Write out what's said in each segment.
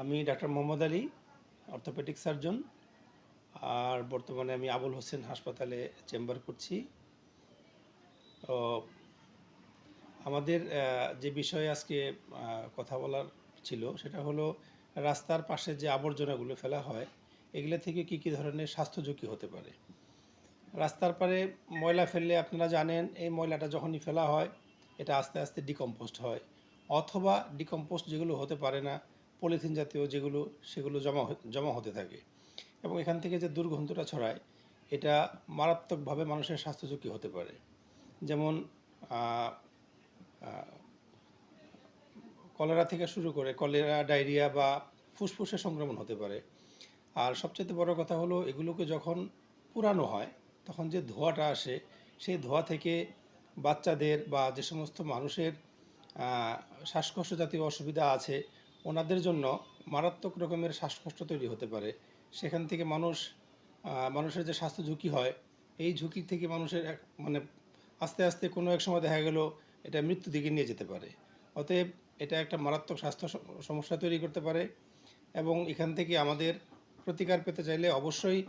আমি ডাক্তার Mohammad Ali, orthopaedic surgeon. আর বর্তমানে আমি আবুল হোসেন হাসপাতালে চেম্বার করছি। তো আমাদের যে বিষয়ে আজকে কথা বলার ছিল সেটা হলো রাস্তার পাশে যে আবর্জনাগুলো ফেলা হয় এগুলো থেকে কী ধরনের স্বাস্থ্য ঝুঁকি হতে পারে। রাস্তার পারে ময়লা ফেললে আপনারা জানেন এই ময়লাটা যখনই ফেলা হয় এটা আস্তে আস্তে ডিকম্পোস্ট হয়, অথবা ডিকম্পোস্ট যেগুলো হতে পারে না, পলিথিন জাতীয় যেগুলো, সেগুলো জমা হতে থাকে এবং এখান থেকে যে দুর্গন্ধটা ছড়ায় এটা মারাত্মকভাবে মানুষের স্বাস্থ্য ঝুঁকি হতে পারে। যেমন কলেরা থেকে শুরু করে কলেরা, ডায়রিয়া বা ফুসফুসে সংক্রমণ হতে পারে। আর সবচেয়ে বড় কথা হলো এগুলোকে যখন পুরানো হয় তখন যে ধোঁয়াটা আসে সেই ধোঁয়া থেকে বাচ্চাদের বা যে সমস্ত মানুষের শ্বাসকষ্ট জাতীয় অসুবিধা আছে ওনাদের জন্য মারাত্মক রকমের শ্বাসকষ্ট তৈরি হতে পারে। সেখান থেকে মানুষের যে স্বাস্থ্য ঝুঁকি হয় এই ঝুঁকি থেকে মানুষের মানে আস্তে আস্তে কোনো এক সময় দেখা গেল এটা মৃত্যু দিকে নিয়ে যেতে পারে। অতএব এটা একটা মারাত্মক স্বাস্থ্য সমস্যা তৈরি করতে পারে এবং এখান থেকে আমাদের প্রতিকার পেতে চাইলে অবশ্যই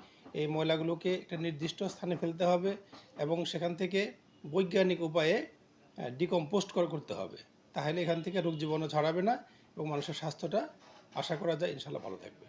এই ময়লাগুলোকে একটা নির্দিষ্ট স্থানে ফেলতে হবে এবং সেখান থেকে বৈজ্ঞানিক উপায়ে ডিকম্পোস্ট করতে হবে। তাহলে এখান থেকে রোগ জীবাণু ছড়াবে না এবং মানুষের স্বাস্থ্যটা আশা করা যায় ইনশাল্লাহ ভালো থাকবে।